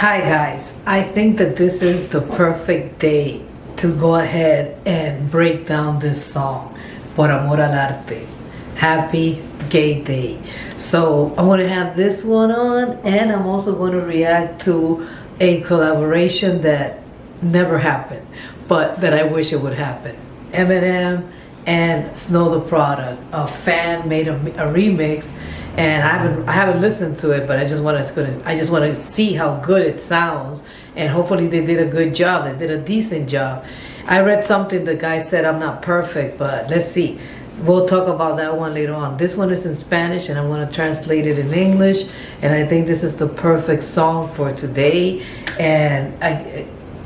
Hi guys, I think that this is the perfect day to go ahead and break down this song, Por Amor al Arte. Happy Gay Day. So I'm going to have this one on, and I'm also going to react to a collaboration that never happened, but that I wish it would happen. Eminem and Snow the Product. A fan made a remix, and I haven't listened to it, but I just want to see how good it sounds, and hopefully they did a good job. They did a decent job. I read something, the guy said I'm not perfect, but let's see. We'll talk about that one later on. This one is in Spanish, and I'm going to translate it in English, and I think this is the perfect song for today. And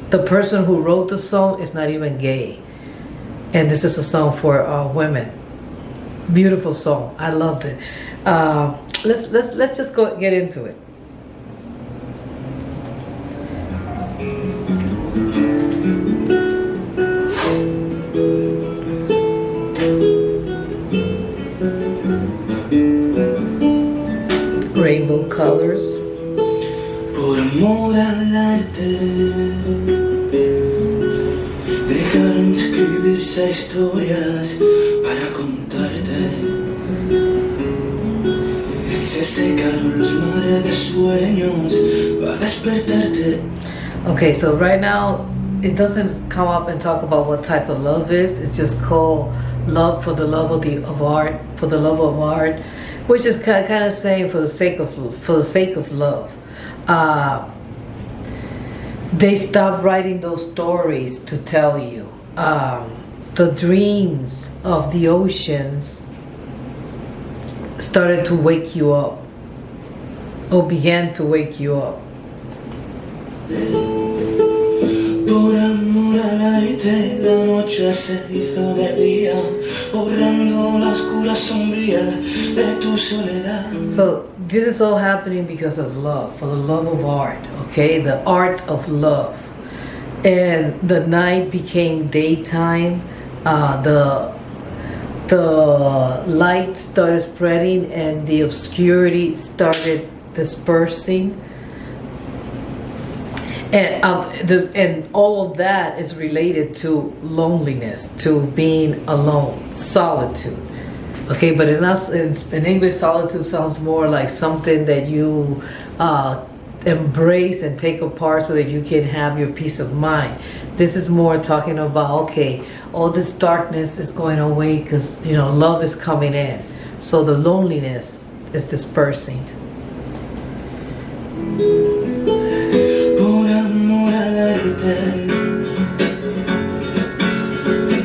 the person who wrote the song is not even gay, and this is a song for women. Beautiful song. I loved it. Let's just go get into it. Rainbow colors. Por amor al arte, dejaron de escribirse historias para contarte. Se secaron los mares de sueños para despertarte. Okay, so right now it doesn't come up and talk about what type of love is. It's just called love for the love of art, for the love of art, which is kind of saying for the sake of love. They stopped writing those stories to tell you. The dreams of the oceans started to wake you up, or began to wake you up. Por amor al arte, la noche se hizo de día, borrando la oscura sombría de tu soledad. So this is all happening because of love, for the love of art, okay? The art of love. And the night became daytime. The light started spreading, and the obscurity started dispersing. And all of that is related to loneliness, to being alone, solitude. Okay, but it's not, in English, solitude sounds more like something that you embrace and take apart so that you can have your peace of mind. This is more talking about, okay, all this darkness is going away because, you know, love is coming in. So the loneliness is dispersing. Por amor al arte,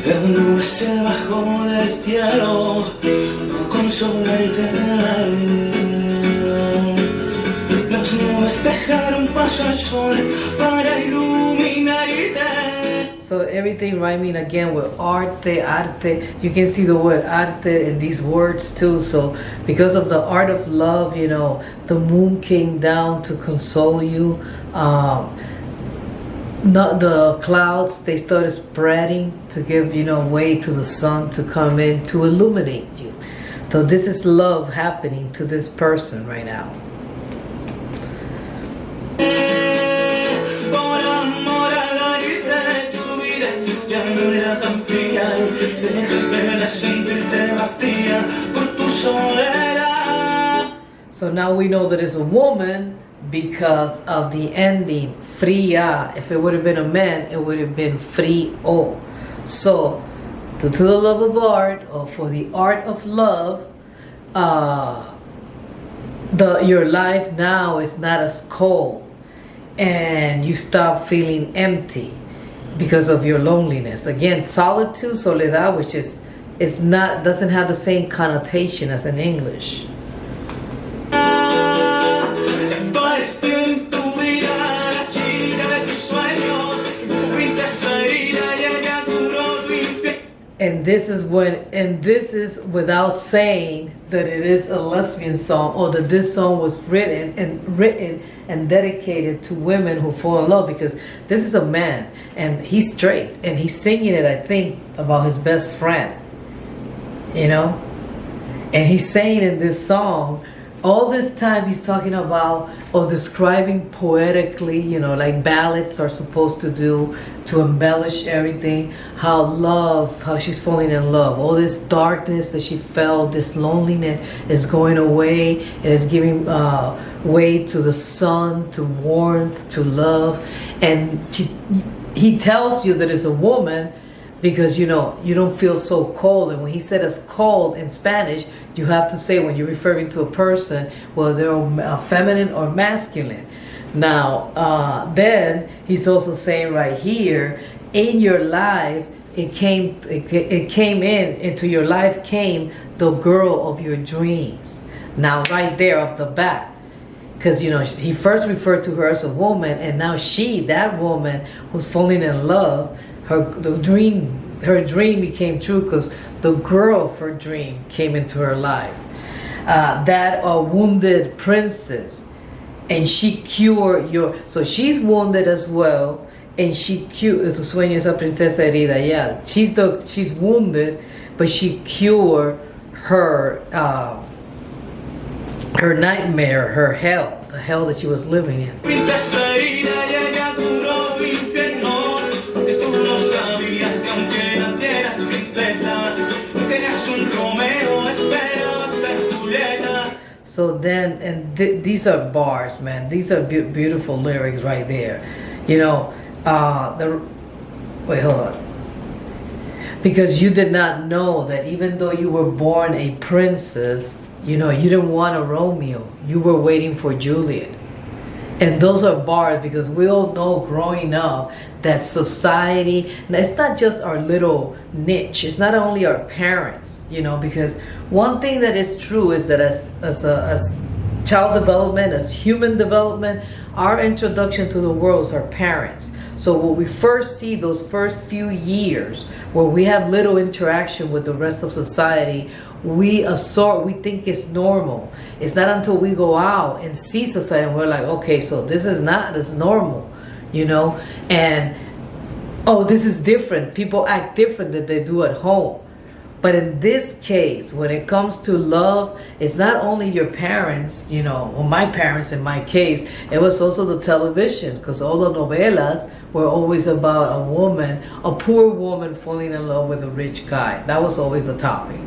la nube se bajó del cielo para consolarte. Las nubes dejaron paso al sol para iluminarte. So everything rhyming again with arte. You can see the word arte in these words too. So because of the art of love, you know, the moon came down to console you. Not the clouds, they started spreading to give, you know, way to the sun to come in to illuminate you. So this is love happening to this person right now. So now we know that it's a woman because of the ending, fría. If it would have been a man, it would have been frío. So, due to the love of art, or for the art of love, your life now is not as cold, and you stop feeling empty because of your loneliness. Again, solitude, soledad, which doesn't have the same connotation as in English. And this is without saying that it is a lesbian song, or that this song was written and dedicated to women who fall in love, because this is a man and he's straight and he's singing it, I think, about his best friend, you know, and he's saying in this song all this time he's talking about or describing poetically, you know, like ballads are supposed to do to embellish everything, how she's falling in love, all this darkness that she felt, this loneliness is going away and is giving way to the sun, to warmth, to love. And he tells you that it's a woman because, you know, you don't feel so cold. And when he said it's cold in Spanish, you have to say when you're referring to a person, well, they're feminine or masculine. Now, then he's also saying right here, in your life, it came into your life came the girl of your dreams. Now, right there off the bat. Because, you know, he first referred to her as a woman, and now that woman who's falling in love, her dream became true because the girl of her dream came into her life. That wounded princess, and she cured so she's wounded as well, and she cured. Tu sueño esa princesa herida. Yeah, she's wounded, but she cured her nightmare, her hell, the hell that she was living in. So then, and these are bars, man. These are beautiful lyrics right there. You know, wait, hold on. Because you did not know that even though you were born a princess, you know, you didn't want a Romeo. You were waiting for Juliet. And those are bars because we all know growing up that society, it's not just our little niche. It's not only our parents, you know, because one thing that is true is that as child development, as human development, our introduction to the world is our parents. So when we first see those first few years where we have little interaction with the rest of society, we think it's normal. It's not until we go out and see society and we're like, okay, so this is normal, you know, and oh, this is different. People act different than they do at home. But in this case, when it comes to love, it's not only your parents, you know, or my parents in my case, it was also the television, because all the novelas were always about a woman, a poor woman falling in love with a rich guy. That was always the topic.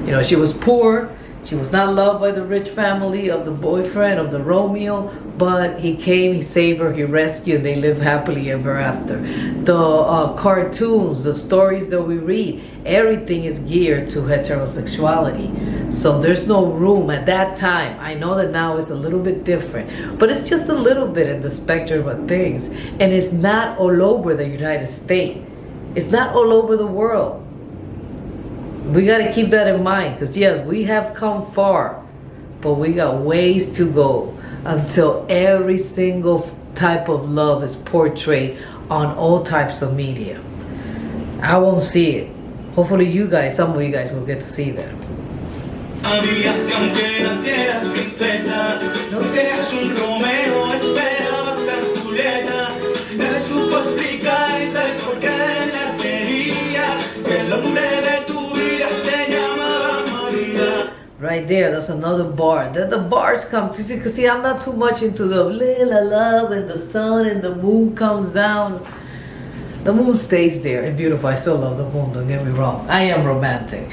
You know, she was poor, she was not loved by the rich family of the boyfriend, of the Romeo, but he came, he saved her, he rescued, they lived happily ever after. The cartoons, the stories that we read, everything is geared to heterosexuality. So there's no room at that time. I know that now it's a little bit different, but it's just a little bit in the spectrum of things. And it's not all over the United States. It's not all over the world. We got to keep that in mind, because yes, we have come far, but we got ways to go until every single type of love is portrayed on all types of media. I won't see it. Hopefully you guys, some of you guys will get to see that. Right there, that's another bar. The bars come, because see, I'm not too much into the little love and the sun and the moon comes down. The moon stays there and beautiful. I still love the moon, don't get me wrong. I am romantic.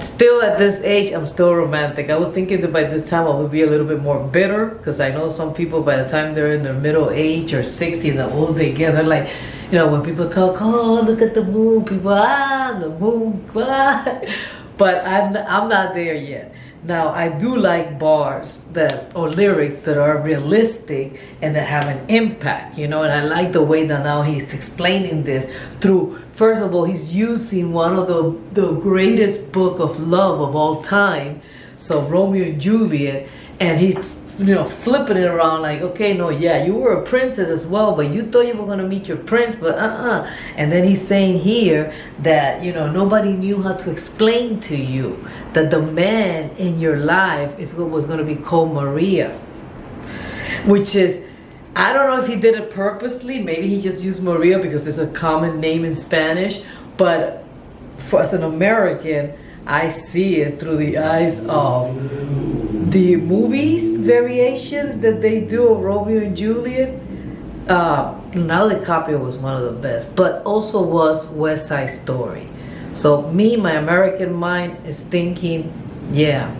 Still at this age, I'm still romantic. I was thinking that by this time I would be a little bit more bitter, because I know some people by the time they're in their middle age or 60, the older they get, they're like, you know, when people talk, oh, look at the moon, people, the moon, But I'm not there yet. Now, I do like bars or lyrics that are realistic and that have an impact, you know, and I like the way that now he's explaining this through, first of all, he's using one of the greatest book of love of all time, so Romeo and Juliet, and he's, you know, flipping it around like, okay, no, yeah, you were a princess as well, but you thought you were going to meet your prince, but And then he's saying here that, you know, nobody knew how to explain to you that the man in your life was going to be called Maria, which is, I don't know if he did it purposely. Maybe he just used Maria because it's a common name in Spanish, but as an American, I see it through the eyes of the movies variations that they do of Romeo and Juliet, Leonardo DiCaprio was one of the best, but also was West Side Story. So me, my American mind is thinking, yeah,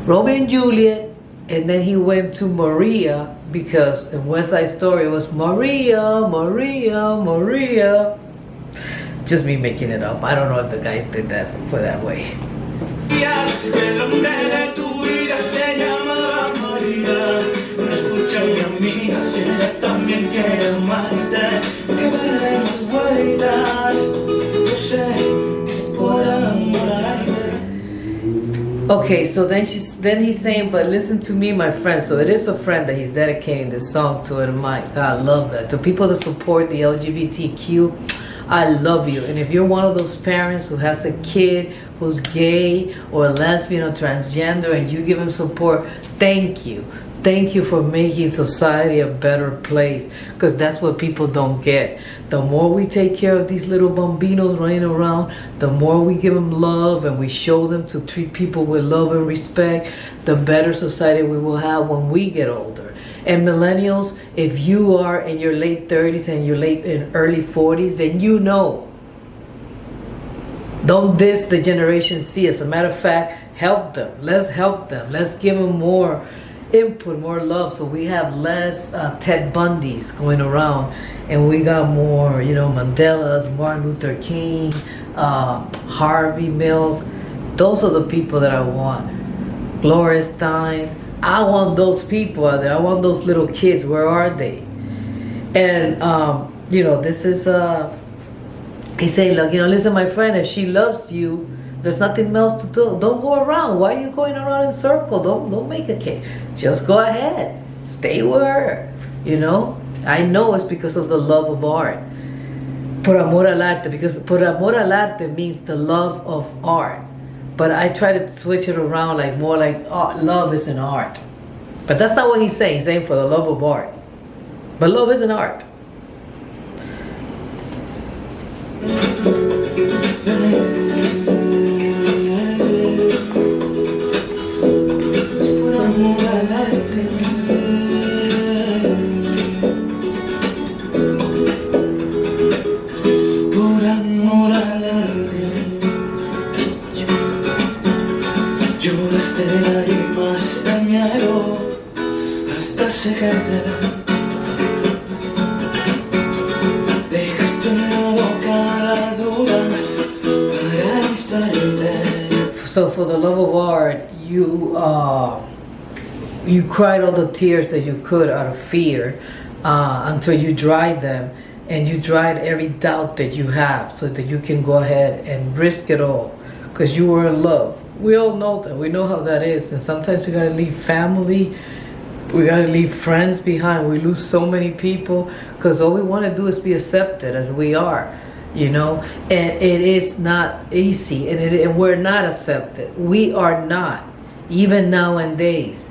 Romeo and Juliet, and then he went to Maria because in West Side Story it was Maria, Maria, Maria. Just me making it up. I don't know if the guys did that for that way. Okay, so then he's saying, but listen to me, my friend. So it is a friend that he's dedicating this song to, and my God, I love that. To people that support the LGBTQ, I love you. And if you're one of those parents who has a kid who's gay or lesbian or transgender and you give him support, thank you. Thank you for making society a better place, because that's what people don't get. The more we take care of these little bambinos running around, the more we give them love and we show them to treat people with love and respect, the better society we will have when we get older. And millennials, if you are in your late 30s and your early 40s, then you know. Don't diss the Generation Z. As a matter of fact, help them. Let's help them. Let's give them more input, more love, so we have less Ted Bundys going around, and we got more, you know, Mandelas, Martin Luther King, Harvey Milk. Those are the people that I want. Gloria Stein. I want those people out there. I want those little kids. Where are they? And you know, this is he's saying, look, you know, listen, my friend, if she loves you, there's nothing else to do. Don't go around. Why are you going around in circles? Don't make a case. Just go ahead. Stay with her. You know? I know it's because of the love of art. Por amor al arte. Because por amor al arte means the love of art. But I try to switch it around, like more like love is an art. But that's not what he's saying. He's saying for the love of art. But love is an art. So for the love of art, you cried all the tears that you could out of fear until you dried them, and you dried every doubt that you have, so that you can go ahead and risk it all because you were in love. We all know that. We know how that is. And sometimes we gotta leave family, we gotta leave friends behind. We lose so many people because all we want to do is be accepted as we are, you know. And it is not easy, and we're not accepted. We are not. Even nowadays,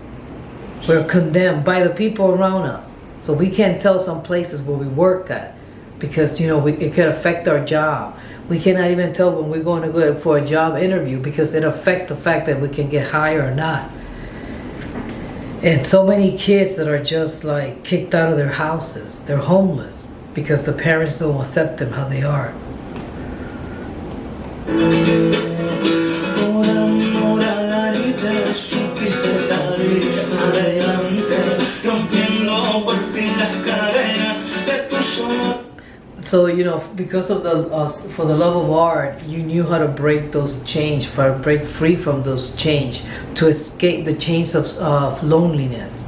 we're condemned by the people around us. So we can't tell some places where we work at because, you know, it could affect our job. We cannot even tell when we're going to go for a job interview because it affects the fact that we can get hired or not. And so many kids that are just like kicked out of their houses. They're homeless because the parents don't accept them how they are. So, you know, because of the for the love of art, you knew how to break those chains, break free from those chains, to escape the chains of loneliness.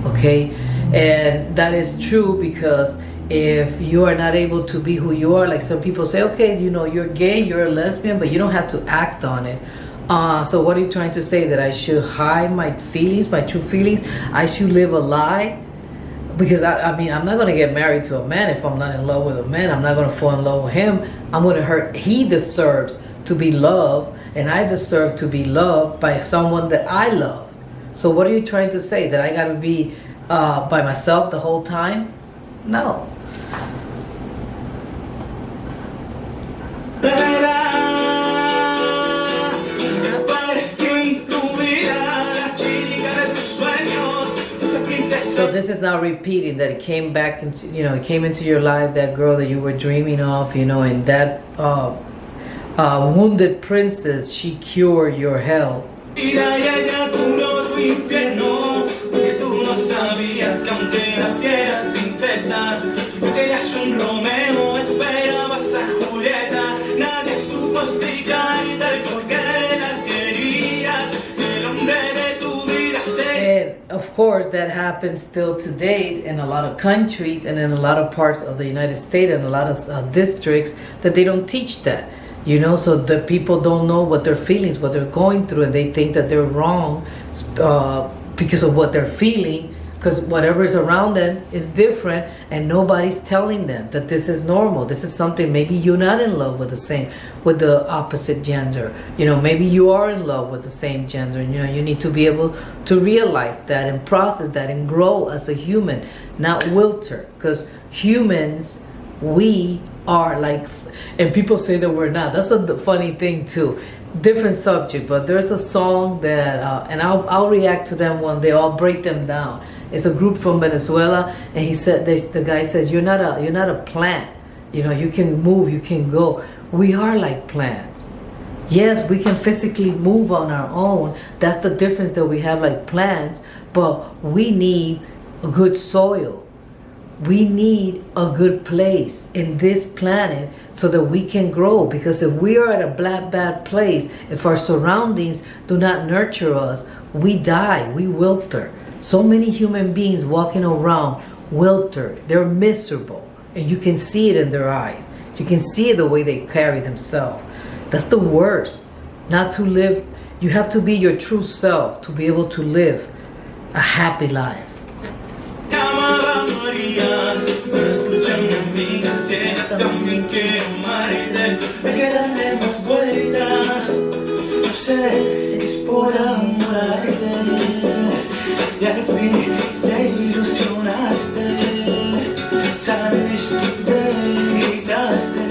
Okay, and that is true because if you are not able to be who you are, like some people say, okay, you know, you're gay, you're a lesbian, but you don't have to act on it. So what are you trying to say? That I should hide my feelings, my true feelings? I should live a lie? Because I mean, I'm not going to get married to a man if I'm not in love with a man. I'm not going to fall in love with him. I'm going to hurt. He deserves to be loved, and I deserve to be loved by someone that I love. So what are you trying to say? That I got to be by myself the whole time? No. So this is now repeating that it came back into, it came into your life, that girl that you were dreaming of, and that wounded princess, she cured your hell. Y ella curó tu infierno, porque tú no sabías que aunque nacieras princesa, tú querías un Romeo, esperabas a Julieta, nadie supo explicarte el por qué la querías, que el hombre de tu vida se... And of course that happens still to date in a lot of countries and in a lot of parts of the United States and a lot of districts, that they don't teach that. So the people don't know what their feelings, what they're going through, and they think that they're wrong because of what they're feeling, because whatever is around them is different, and nobody's telling them that this is normal. This is something, maybe you're not in love with the opposite gender. Maybe you are in love with the same gender. You need to be able to realize that and process that and grow as a human, not wilter, because humans, we are like, and people say that we're not. That's the funny thing too. Different subject, but there's a song that, and I'll react to them one day. I'll break them down. It's a group from Venezuela, and he said, the guy says, you're not a plant. You can move, you can go. We are like plants. Yes, we can physically move on our own. That's the difference, that we have like plants, but we need a good soil. We need a good place in this planet so that we can grow. Because if we are at a bad place, if our surroundings do not nurture us, we die, we wilter. So many human beings walking around wilter. They're miserable. And you can see it in their eyes. You can see the way they carry themselves. That's the worst. Not to live, you have to be your true self to be able to live a happy life. También quiero amarte, me quedaré más vueltas, no sé, es por amarte, y al fin te ilusionaste, saliste, gritaste.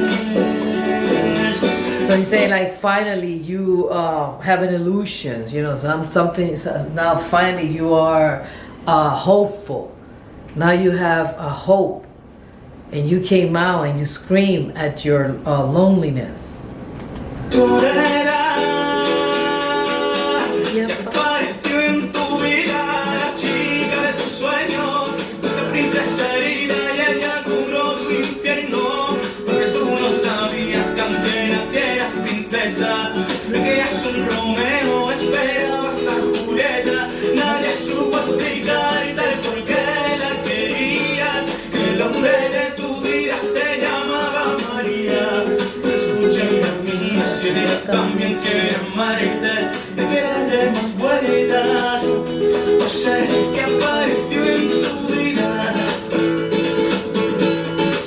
So he's saying, like, finally you having illusions, something, now finally you are hopeful. Now you have a hope. And you came out and you screamed at your loneliness. También quiero amarte, me quedaré más vueltas, no sé qué apareció en tu vida,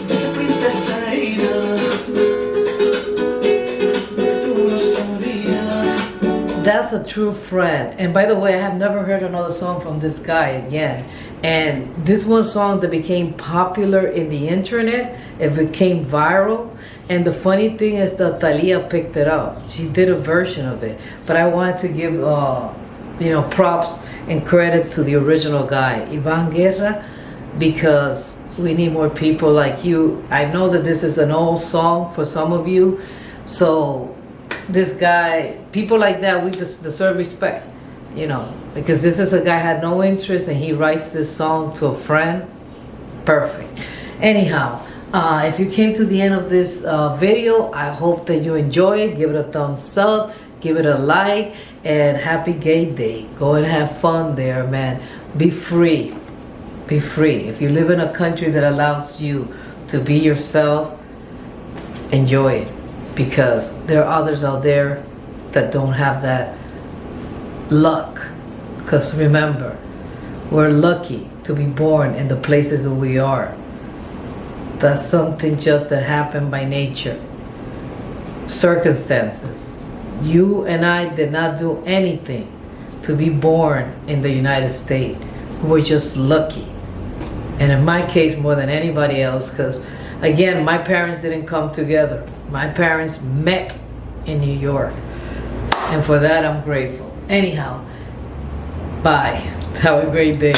esa princesa herida, tú lo sabías. That's a true friend. And by the way, I have never heard another song from this guy again. And this one song that became popular in the internet, it became viral. And the funny thing is that Thalia picked it up. She did a version of it. But I wanted to give, props and credit to the original guy, Ivan Guerra, because we need more people like you. I know that this is an old song for some of you. So this guy, people like that, we deserve respect, because this is a guy had no interest and he writes this song to a friend. Perfect. Anyhow, if you came to the end of this video, I hope that you enjoy it. Give it a thumbs up, give it a like, and happy gay day. Go and have fun there, man. Be free. Be free. If you live in a country that allows you to be yourself, enjoy it. Because there are others out there that don't have that luck. Because remember, we're lucky to be born in the places that we are. That's something just that happened by nature. Circumstances. You and I did not do anything to be born in the United States. We're just lucky. And in my case, more than anybody else, because again, my parents didn't come together. My parents met in New York. And for that, I'm grateful. Anyhow, bye. Have a great day.